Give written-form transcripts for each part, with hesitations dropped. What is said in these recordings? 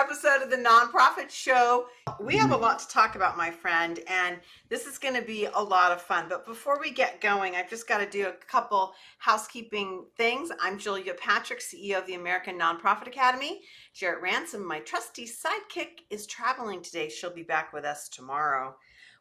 episode of the Nonprofit Show. We have a lot to talk about, my friend, and this is going to be a lot of fun. But before we get going, I've just got to do a couple housekeeping things. I'm Julia Patrick, CEO of the American Nonprofit Academy. Jarrett Ransom, my trusty sidekick, is traveling today. She'll be back with us tomorrow.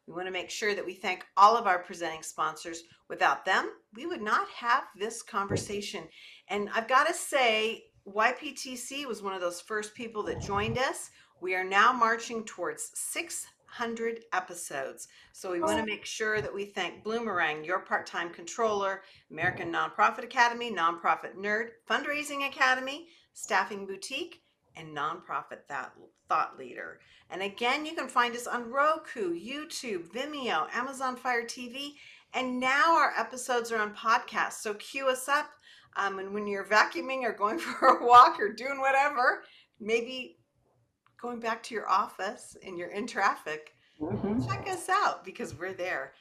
We want to make sure that we thank all of our presenting sponsors. Without them, we would not have this conversation. And I've got to say, YPTC was one of those first people that joined us. We are now marching towards 600 episodes. So we want to make sure that we thank Bloomerang, your part-time controller, American Nonprofit Academy, Nonprofit Nerd, Fundraising Academy, Staffing Boutique, and Nonprofit Thought Leader. And again, you can find us on Roku, YouTube, Vimeo, Amazon Fire TV, and now our episodes are on podcasts. So cue us up. And when you're vacuuming or going for a walk or doing whatever, maybe going back to your office and you're in traffic, check us out because we're there.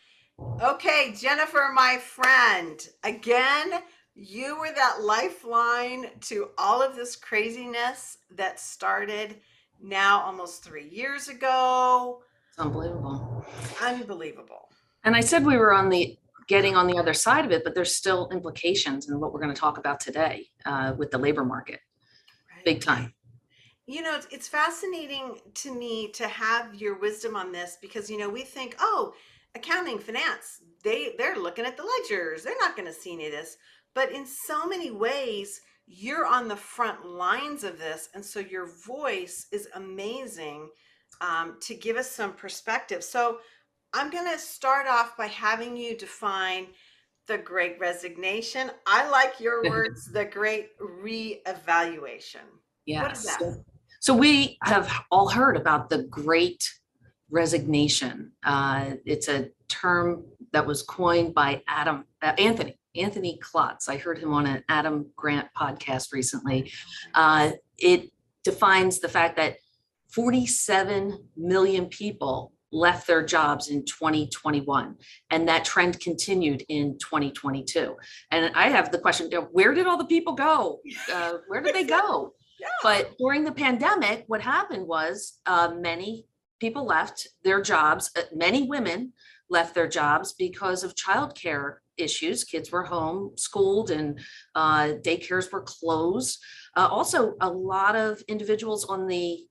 Okay, Jennifer, my friend, again, you were that lifeline to all of this craziness that started now almost 3 years ago. It's unbelievable. Unbelievable. And I said we were getting on the other side of it, but there's still implications in what we're going to talk about today with the labor market. Right. Big time. You know, it's fascinating to me to have your wisdom on this because, you know, we think, oh, accounting, finance, they're looking at the ledgers. They're not going to see any of this. But in so many ways, you're on the front lines of this. And so your voice is amazing to give us some perspective. So I'm going to start off by having you define the Great Resignation. I like your words, the Great Reevaluation. Yes. What is that? So we have all heard about the Great Resignation. It's a term that was coined by Anthony Klotz. I heard him on an Adam Grant podcast recently. It defines the fact that 47 million people left their jobs in 2021, and that trend continued in 2022. And I have the question, where did all the people go? Where did they go? Yeah. But during the pandemic, what happened was many people left their jobs. Many women left their jobs because of childcare issues. Kids were home schooled and daycares were closed. Also, a lot of individuals on the,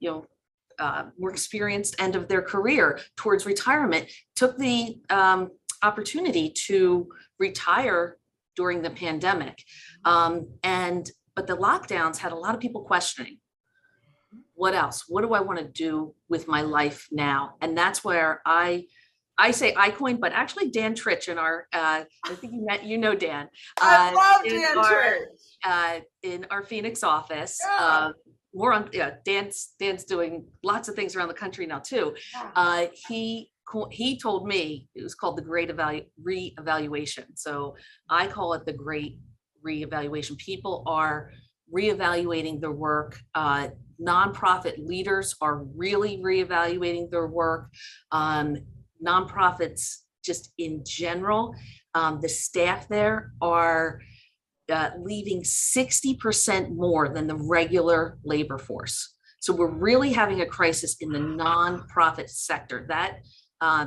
more experienced end of their career towards retirement took the opportunity to retire during the pandemic. But the lockdowns had a lot of people questioning, what else? What do I want to do with my life now? And that's where I say I coined, but actually Dan Trich in our, I think you know Dan. I love Dan Trich. In our Phoenix office. Yeah. More on, Dan's doing lots of things around the country now too. Yeah. He told me it was called the Great Reevaluation. So I call it the Great Reevaluation. People are reevaluating their work. Nonprofit leaders are really reevaluating their work. Nonprofits just in general, the staff there are leaving 60% more than the regular labor force. So we're really having a crisis in the nonprofit sector. That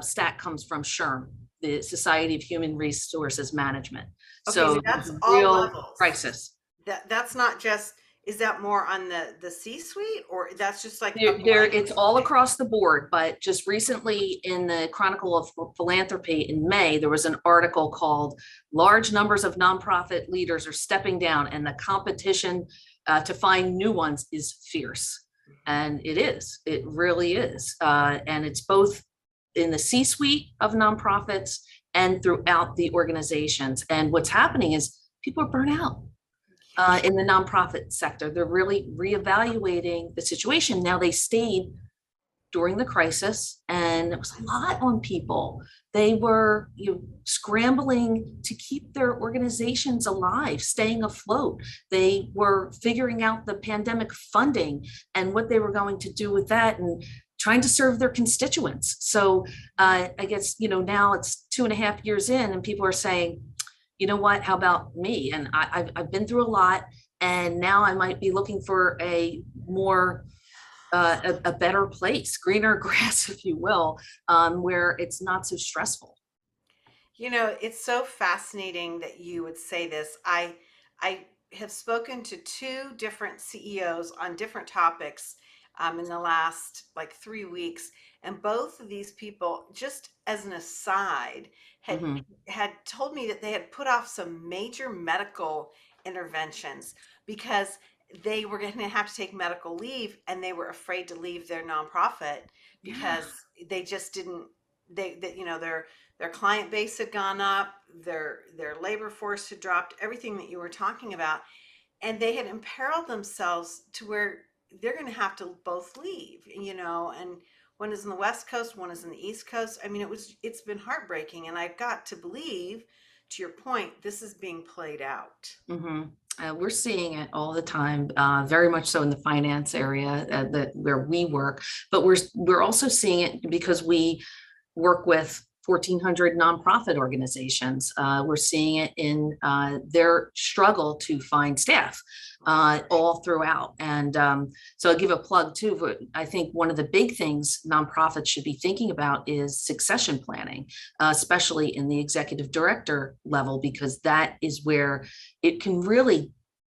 stat comes from SHRM, the Society of Human Resources Management. Okay, so that's all levels. Crisis. That's not just, is that more on the C-suite, or that's just like it's all across the board? But just recently in the Chronicle of Philanthropy in May, there was an article called "Large Numbers of Nonprofit Leaders Are Stepping Down and the Competition to Find New Ones is Fierce." And it really is. And it's both in the C-suite of nonprofits and throughout the organizations. And what's happening is people are burnt out. In the nonprofit sector, they're really reevaluating the situation. Now, they stayed during the crisis, and it was a lot on people. They were scrambling to keep their organizations alive, staying afloat. They were figuring out the pandemic funding and what they were going to do with that, and trying to serve their constituents. So I guess, now it's 2.5 years in, and people are saying, you know what, how about me? And I've been through a lot, and now I might be looking for a more a better place, greener grass, if you will, where it's not so stressful. You know, it's so fascinating that you would say this. I have spoken to two different CEOs on different topics in the last like 3 weeks, and both of these people, just as an aside, had Mhm. had told me that they had put off some major medical interventions because they were going to have to take medical leave, and they were afraid to leave their nonprofit Yeah. because they just didn't. They you know, their client base had gone up, their labor force had dropped, everything that you were talking about, and they had imperiled themselves to where they're going to have to both leave, you know, and one is in the West Coast, one is in the East Coast. I mean, it's been heartbreaking, and I've got to believe, to your point, this is being played out. hmm we're seeing it all the time, very much so in the finance area that where we work, but we're also seeing it because we work with 1,400 nonprofit organizations. We're seeing it in their struggle to find staff all throughout. And so I'll give a plug too. I think one of the big things nonprofits should be thinking about is succession planning, especially in the executive director level, because that is where it can really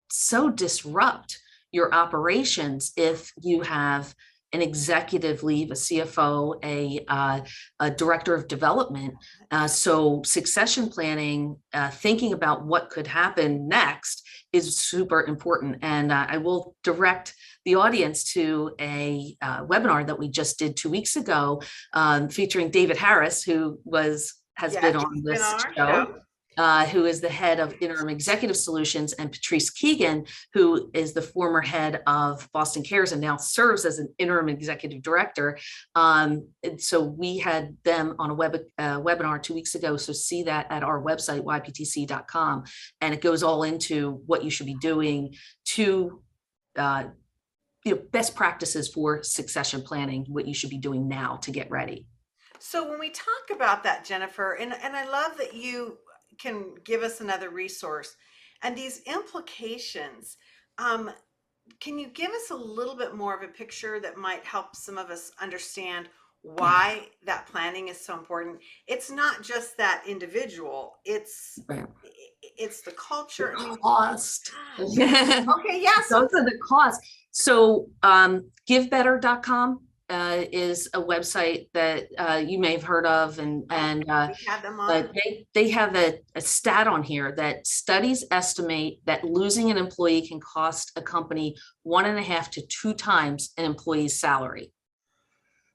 so disrupt your operations if you have an executive leave, a CFO, a director of development. So succession planning, thinking about what could happen next is super important. And I will direct the audience to a webinar that we just did 2 weeks ago, featuring David Harris, who has Yeah, been on he's been this on our show. show. Who is the head of Interim Executive Solutions, and Patrice Keegan, who is the former head of Boston Cares and now serves as an interim executive director. And so we had them on a webinar 2 weeks ago. So see that at our website, yptc.com. And it goes all into what you should be doing to best practices for succession planning, what you should be doing now to get ready. So when we talk about that, Jennifer, and I love that you can give us another resource and these implications. Um, can you give us a little bit more of a picture that might help some of us understand Yeah. why that planning is so important? It's not just that individual, Right. it's the The culture. I mean, cost. okay, yeah, so Those are the costs. So givebetter.com is a website that you may have heard of, and we had them but on. they have a stat on here that studies estimate that losing an employee can cost a company 1.5 to 2 times an employee's salary.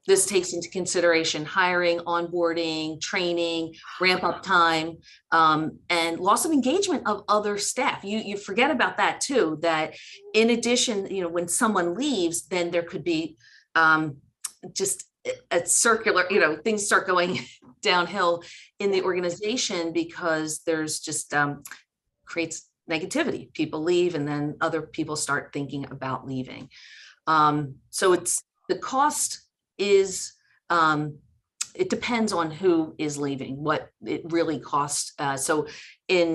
This takes into consideration hiring, onboarding, training, ramp up time, and loss of engagement of other staff. You forget about that too, that in addition, when someone leaves, then there could be just a circular, things start going downhill in the organization because there's just creates negativity. People leave and then other people start thinking about leaving. So it's the cost is it depends on who is leaving, what it really costs. So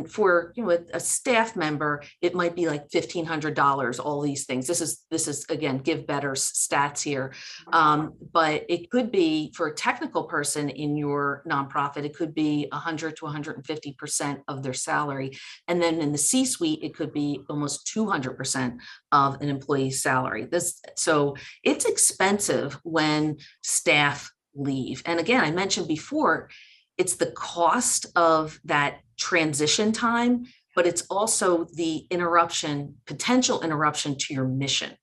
for a staff member, it might be like $1,500, all these things. This is again, Give Better stats here. But it could be for a technical person in your nonprofit, it could be 100 to 150% of their salary. And then in the C-suite, it could be almost 200% of an employee's salary. So it's expensive when staff leave. And again, I mentioned before, it's the cost of that transition time, but it's also the potential interruption to your mission.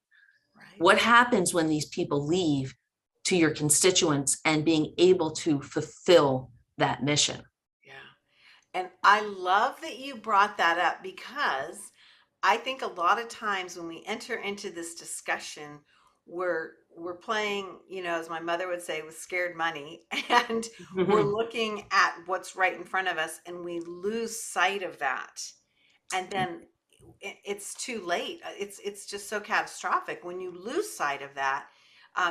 Right. What happens when these people leave to your constituents and being able to fulfill that mission? Yeah. And I love that you brought that up because I think a lot of times when we enter into this discussion, we're playing, as my mother would say, with scared money, and we're looking at what's right in front of us, and we lose sight of that. And then it's too late. It's just so catastrophic when you lose sight of that,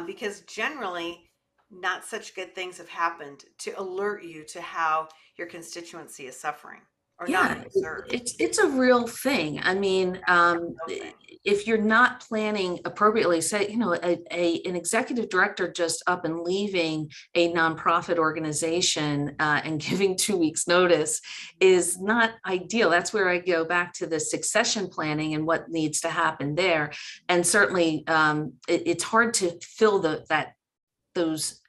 because generally not such good things have happened to alert you to how your constituency is suffering. or not Yeah, being served. it's a real thing. I mean, Real thing. if you're not planning appropriately, say, an executive director just up and leaving a nonprofit organization and giving 2 weeks notice is not ideal. That's where I go back to the succession planning and what needs to happen there. And certainly, it's hard to fill those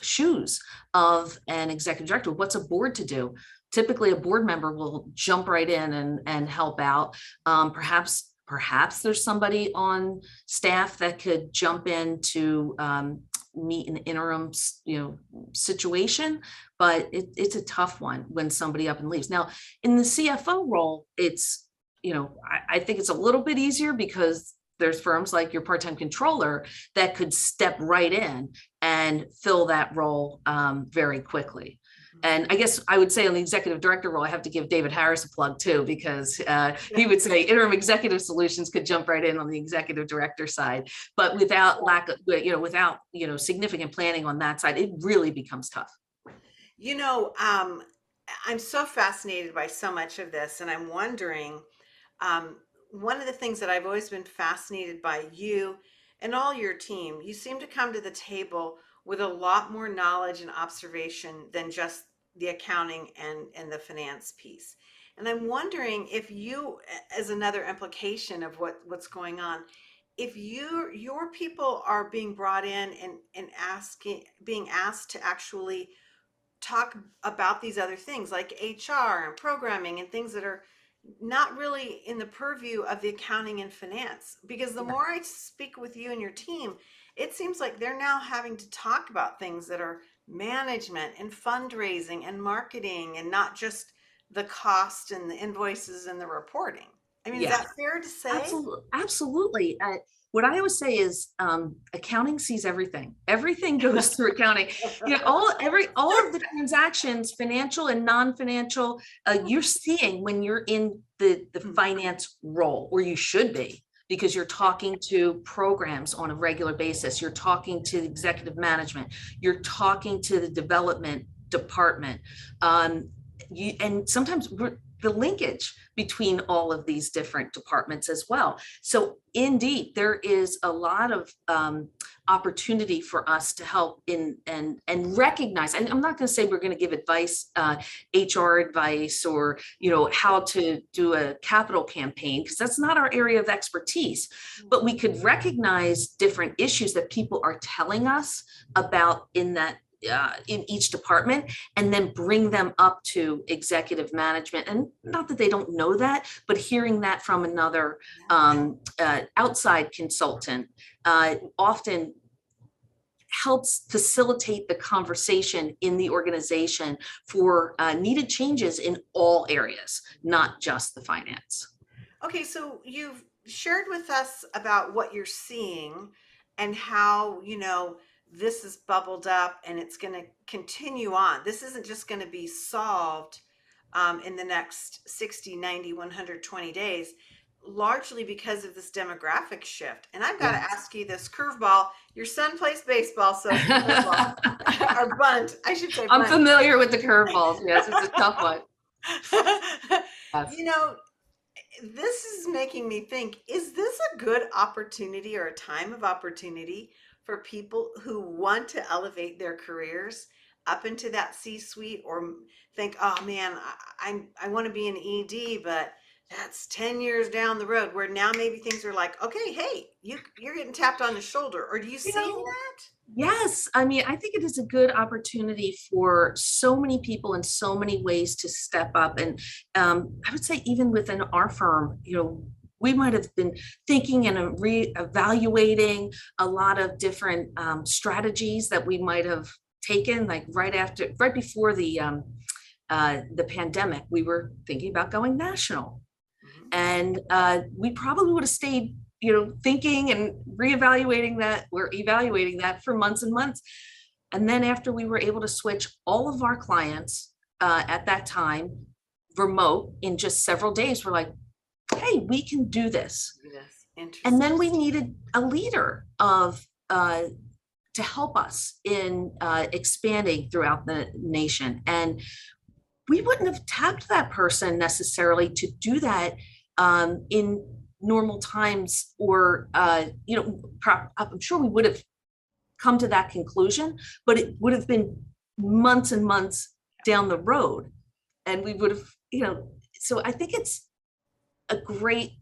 shoes of an executive director. What's a board to do? Typically, a board member will jump right in and help out. Perhaps there's somebody on staff that could jump in to meet an interim, situation, but it's a tough one when somebody up and leaves. Now, in the CFO role, I think it's a little bit easier because there's firms like your part-time controller that could step right in and fill that role very quickly. And I guess I would say on the executive director role, I have to give David Harris a plug too, because he would say interim executive solutions could jump right in on the executive director side, but without significant planning on that side, it really becomes tough. You know, um, I'm so fascinated by so much of this, and I'm wondering, um, one of the things that I've always been fascinated by you and all your team, you seem to come to the table with a lot more knowledge and observation than just the accounting and the finance piece. And I'm wondering if you, as another implication of what's going on, if your people are being brought in and being asked to actually talk about these other things like HR and programming and things that are not really in the purview of the accounting and finance. Because the Yeah. more I speak with you and your team, it seems like they're now having to talk about things that are management and fundraising and marketing and not just the cost and the invoices and the reporting. I mean, is Yeah. that fair to say? Absolutely, absolutely. What I always say is accounting sees everything. Everything goes through accounting. All of the transactions, financial and non-financial, you're seeing when you're in the finance role, or you should be, because you're talking to programs on a regular basis. You're talking to the executive management. You're talking to the development department. And sometimes the linkage between all of these different departments as well. So indeed, there is a lot of opportunity for us to help in and recognize. And I'm not going to say we're going to give advice, HR advice, or how to do a capital campaign, because that's not our area of expertise. But we could recognize different issues that people are telling us about in each department, and then bring them up to executive management. And not that they don't know that, but hearing that from another outside consultant often helps facilitate the conversation in the organization for needed changes in all areas, not just the finance. Okay, so you've shared with us about what you're seeing and how, this is bubbled up and it's going to continue on. This isn't just going to be solved in the next 60, 90, 120 days, largely because of this demographic shift. And I've got to Yes. ask you this curveball. Your son plays baseball, so it's a curveball. Or bunt. I should say I'm bunt. familiar with the curveballs. Yes, it's a tough one. Yes. You know, this is making me think, is this a good opportunity or a time of opportunity for people who want to elevate their careers up into that C-suite, or think, oh man, I want to be an ED, but that's 10 years down the road, where now maybe things are like, okay, hey, you're getting tapped on the shoulder, or do you You see know, that? Yes, I mean, I think it is a good opportunity for so many people in so many ways to step up. And I would say even within our firm, we might have been thinking and re-evaluating a lot of different strategies that we might have taken, like right before the pandemic. We were thinking about going national, Mhm. and we probably would have stayed thinking and reevaluating that, we're evaluating that for months and months. And then after we were able to switch all of our clients at that time remote in just several days, we're like, hey, we can do this. Yes, And interesting. then we needed a leader to help us in expanding throughout the nation. And we wouldn't have tapped that person necessarily to do that in normal times, or I'm sure we would have come to that conclusion, but it would have been months and months down the road, and we would have, so I think it's a great,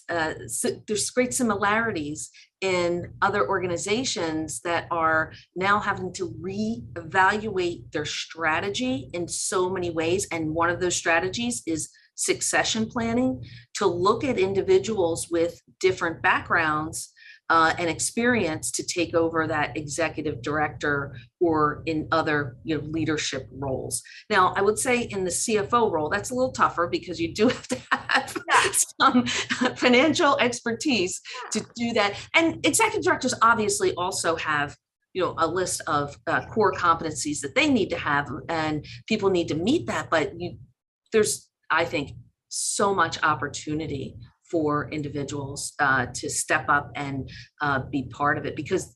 there's great similarities in other organizations that are now having to reevaluate their strategy in so many ways. And one of those strategies is succession planning, to look at individuals with different backgrounds and experience to take over that executive director or in other leadership roles. Now, I would say in the CFO role, that's a little tougher because you do have to have some financial expertise to do that. And executive directors obviously also have a list of core competencies that they need to have, and people need to meet that. But there's, I think, so much opportunity for individuals to step up and be part of it, because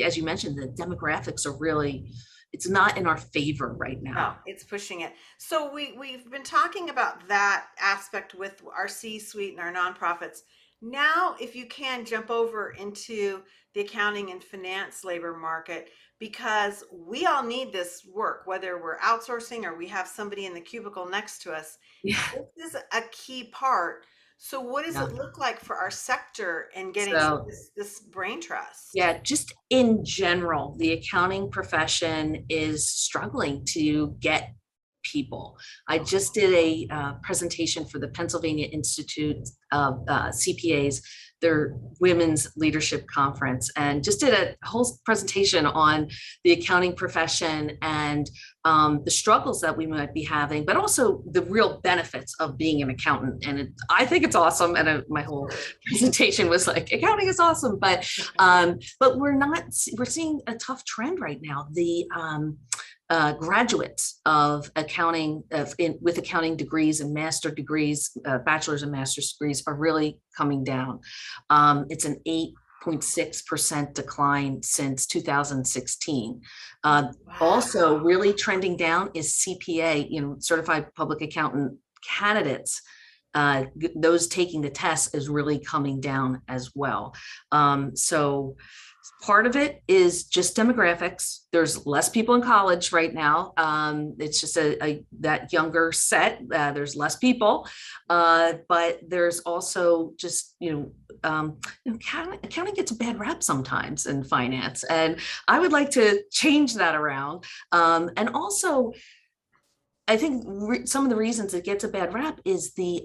as you mentioned, the demographics are really, it's not in our favor right now. No, it's pushing it. So we've been talking about that aspect with our C-suite and our nonprofits. Now, if you can jump over into the accounting and finance labor market, because we all need this work, whether we're outsourcing or we have somebody in the cubicle next to us. Yeah. This is a key part. So what does Yeah. it look like for our sector in getting So, this brain trust? yeah, just in general, the accounting profession is struggling to get people. I just did a presentation for the Pennsylvania Institute of CPAs, their Women's Leadership Conference, and just did a whole presentation on the accounting profession and the struggles that we might be having, but also the real benefits of being an accountant. And I think it's awesome. And my whole presentation was like, accounting is awesome, but we're seeing a tough trend right now. The graduates of accounting with accounting degrees and master degrees, bachelor's and master's degrees, are really coming down. It's an 8.6% decline since 2016. Wow. Also really trending down is CPA, certified public accountant candidates. Those taking the test is really coming down as well. So part of it is just demographics. There's less people in college right now. It's just that younger set. There's less people, but there's also just accounting gets a bad rap sometimes in finance, and I would like to change that around. And also, I think some of the reasons it gets a bad rap is the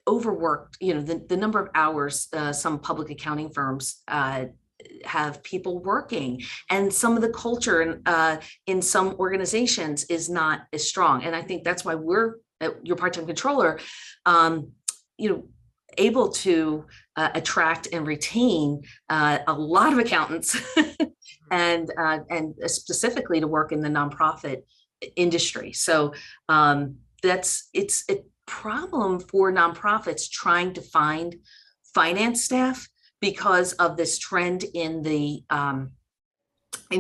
overworked. The number of hours some public accounting firms have people working, and some of the culture in some organizations is not as strong. And I think that's why we're your part-time controller, able to attract and retain a lot of accountants and specifically to work in the nonprofit industry. So it's a problem for nonprofits trying to find finance staff, because of this trend in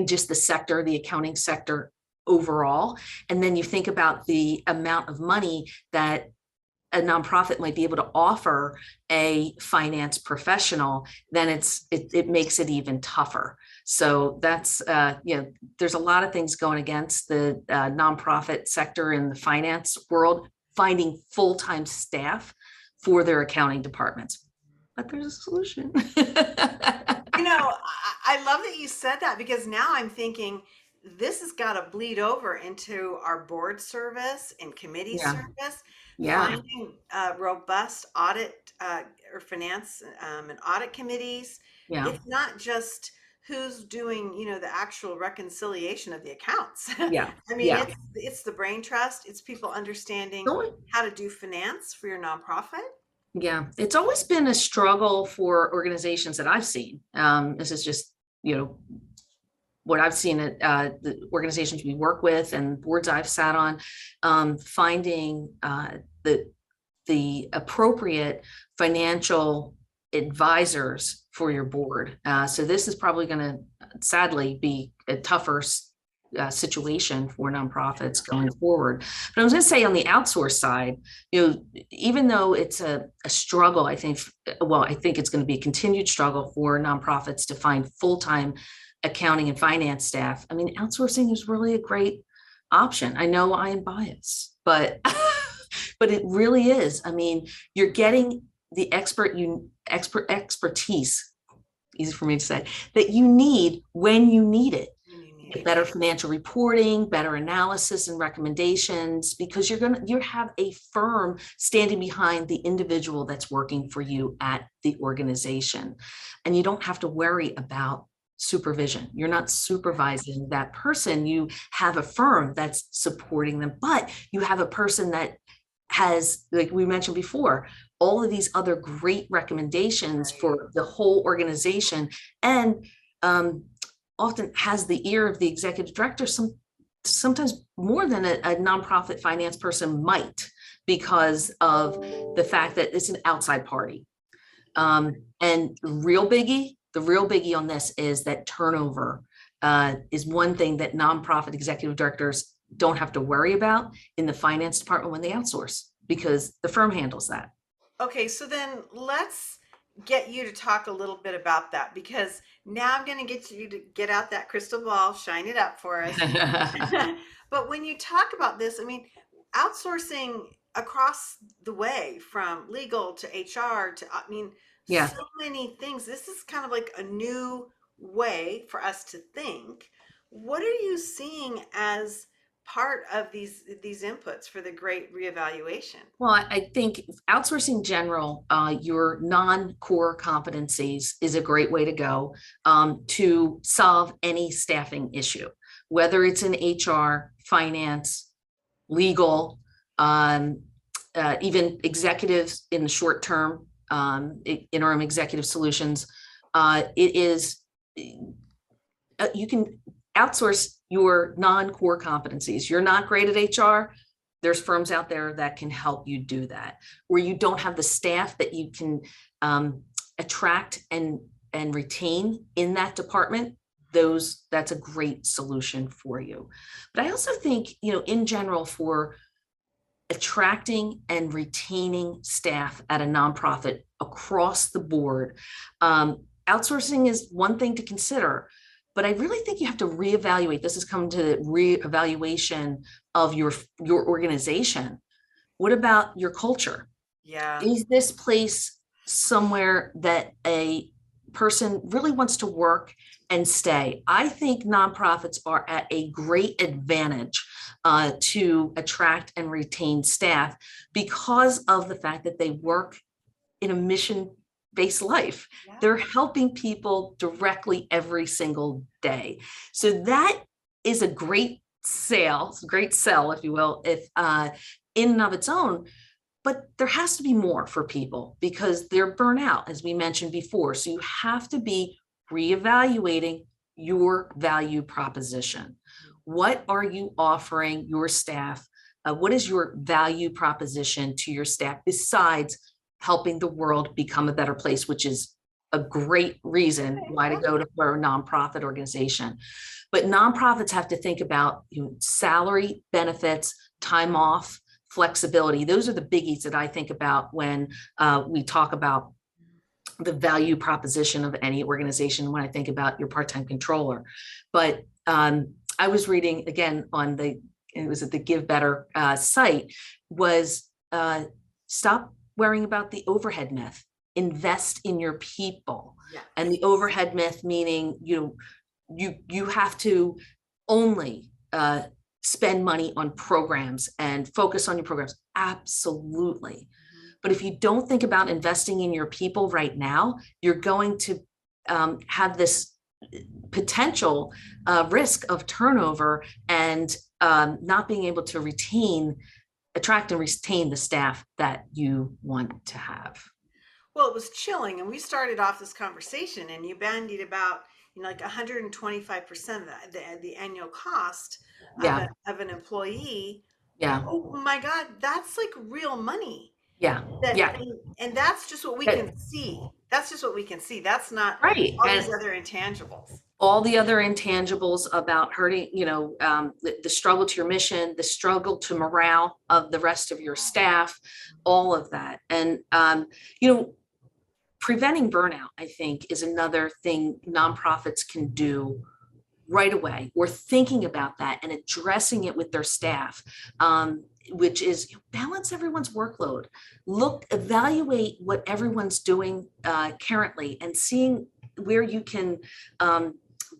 just the sector, the accounting sector overall. And then you think about the amount of money that a nonprofit might be able to offer a finance professional, then it makes it even tougher. So that's there's a lot of things going against the nonprofit sector in the finance world, finding full-time staff for their accounting departments. But there's a solution. I love that you said that, because now I'm thinking this has got to bleed over into our board service and committee service. Finding robust audit or finance and audit committees. It's not just who's doing, the actual reconciliation of the accounts. I mean, it's the brain trust. It's people understanding how to do finance for your nonprofit. Yeah, it's always been a struggle for organizations that I've seen. This is just, what I've seen at the organizations we work with and boards I've sat on, finding the appropriate financial advisors for your board. So this is probably going to sadly be a tougher situation for nonprofits going forward. But I was going to say on the outsource side, even though it's a struggle, I think it's going to be a continued struggle for nonprofits to find full-time accounting and finance staff. I mean, outsourcing is really a great option. I know I am biased, but but it really is. I mean, you're getting the expertise, easy for me to say, that you need when you need it. Better financial reporting, better analysis and recommendations, because you have a firm standing behind the individual that's working for you at the organization. And you don't have to worry about supervision. You're not supervising that person. You have a firm that's supporting them, but you have a person that has, like we mentioned before, all of these other great recommendations for the whole organization, and often has the ear of the executive director, sometimes more than a nonprofit finance person might, because of the fact that it's an outside party. And the real biggie on this is that turnover is one thing that nonprofit executive directors don't have to worry about in the finance department when they outsource, because the firm handles that. Okay, so then let's get you to talk a little bit about that, because now I'm going to get you to get out that crystal ball, shine it up for us. But when you talk about this, I mean, outsourcing across the way from legal to HR to, I mean, Yeah. so many things. This is kind of like a new way for us to think. What are you seeing as part of these inputs for the great reevaluation? Well, I think outsourcing in general, your non-core competencies is a great way to go to solve any staffing issue, whether it's in HR, finance, legal, even executives in the short term, interim executive solutions. It is, you can outsource your non-core competencies. You're not great at HR. There's firms out there that can help you do that, where you don't have the staff that you can attract and retain in that department. That's a great solution for you. But I also think, in general, for attracting and retaining staff at a nonprofit across the board, outsourcing is one thing to consider. But I really think you have to reevaluate. This has come to the reevaluation of your organization. What about your culture? Yeah. Is this place somewhere that a person really wants to work and stay? I think nonprofits are at a great advantage to attract and retain staff because of the fact that they work in a mission-based life. Yeah. They're helping people directly every single day. So that is a great sell, if you will, if in and of its own. But there has to be more for people because they're burnt out, as we mentioned before. So you have to be reevaluating your value proposition. What are you offering your staff? What is your value proposition to your staff besides helping the world become a better place, which is a great reason why to go to for a nonprofit organization. But nonprofits have to think about salary, benefits, time off, flexibility. Those are the biggies that I think about when we talk about the value proposition of any organization, when I think about your part-time controller. But I was reading again on it was at the Give Better site, was stop worrying about the overhead myth, invest in your people. Yeah. And the overhead myth meaning you have to only spend money on programs and focus on your programs. Absolutely. But if you don't think about investing in your people right now, you're going to have this potential risk of turnover and not being able to attract and retain the staff that you want to have. Well, it was chilling, and we started off this conversation, and you bandied about like 125% of the annual cost of an employee. Yeah. Oh my God, that's like real money. Yeah. And that's just what we can see. That's just what we can see. That's not right. all these other intangibles. all the other intangibles about hurting, the struggle to your mission, the struggle to morale of the rest of your staff, all of that. And, preventing burnout, I think, is another thing nonprofits can do right away, or thinking about that and addressing it with their staff, which is balance everyone's workload. Evaluate what everyone's doing currently and seeing where you can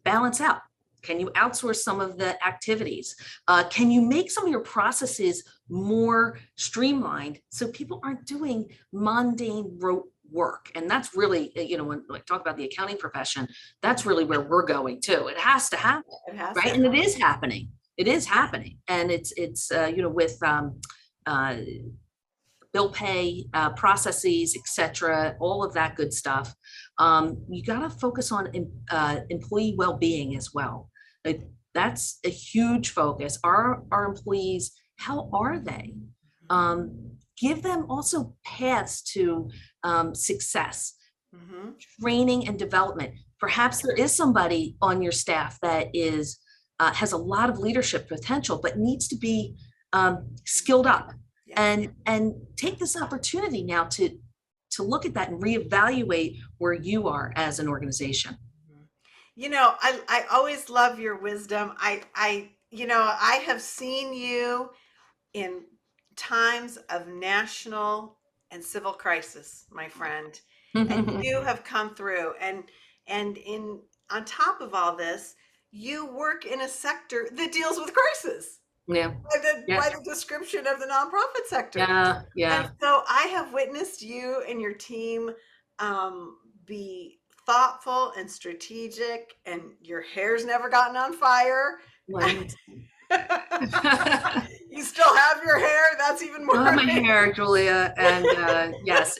balance out. Can you outsource some of the activities? Can you make some of your processes more streamlined so people aren't doing mundane rote work? And that's really, when I talk about the accounting profession, that's really where we're going to. It has to happen, It has right? to And it is happening. It is happening. And it's with bill pay processes, et cetera, all of that good stuff. You got to focus on employee well-being as well. That's a huge focus. Our employees, how are they? Give them also paths to success, training and development. Perhaps there is somebody on your staff that has a lot of leadership potential, but needs to be skilled up. And take this opportunity now to look at that and reevaluate where you are as an organization. I always love your wisdom. I have seen you in times of national and civil crisis, my friend, and you have come through. And on top of all this, you work in a sector that deals with crisis. Yeah. By the description of the nonprofit sector. Yeah. And so I have witnessed you and your team be thoughtful and strategic, and your hair's never gotten on fire. Right. You still have your hair. That's even more. My hair, Julia, and yes,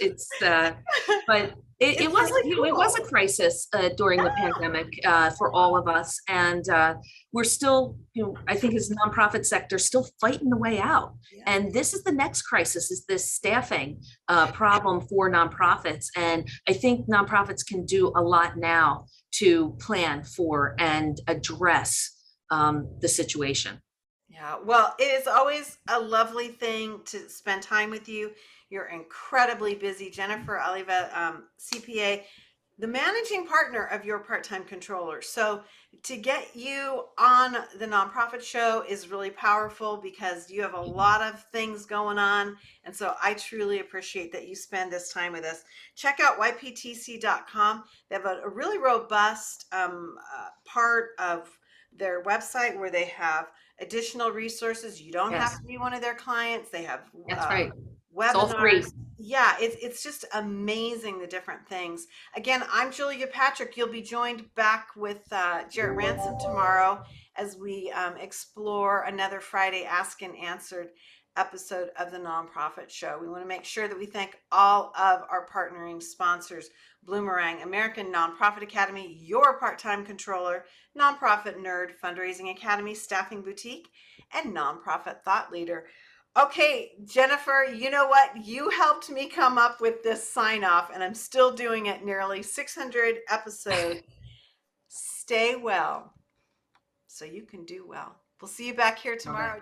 but it was really cool. It was a crisis during the pandemic for all of us, and we're still, I think, as nonprofit sector, still fighting the way out. And this is the next crisis: is this staffing problem for nonprofits? And I think nonprofits can do a lot now to plan for and address the situation. Yeah, well, it is always a lovely thing to spend time with you. You're incredibly busy. Jennifer Alleva, CPA, the managing partner of your part-time controller. So to get you on the nonprofit show is really powerful because you have a lot of things going on. And so I truly appreciate that you spend this time with us. Check out yptc.com. They have a really robust part of their website where they have additional resources. You don't have to be one of their clients. They have That's right. Webinars. All free. Yeah, it's just amazing, the different things. Again, I'm Julia Patrick. You'll be joined back with Jarrett Ransom tomorrow as we explore another Friday Ask and Answered episode of the Nonprofit Show. We want to make sure that we thank all of our partnering sponsors: Bloomerang, American Nonprofit Academy, Your Part-Time Controller, Nonprofit Nerd, Fundraising Academy, Staffing Boutique, and Nonprofit Thought Leader. Okay, Jennifer, you know what? You helped me come up with this sign off, and I'm still doing it nearly 600 episodes. Stay well so you can do well. We'll see you back here tomorrow.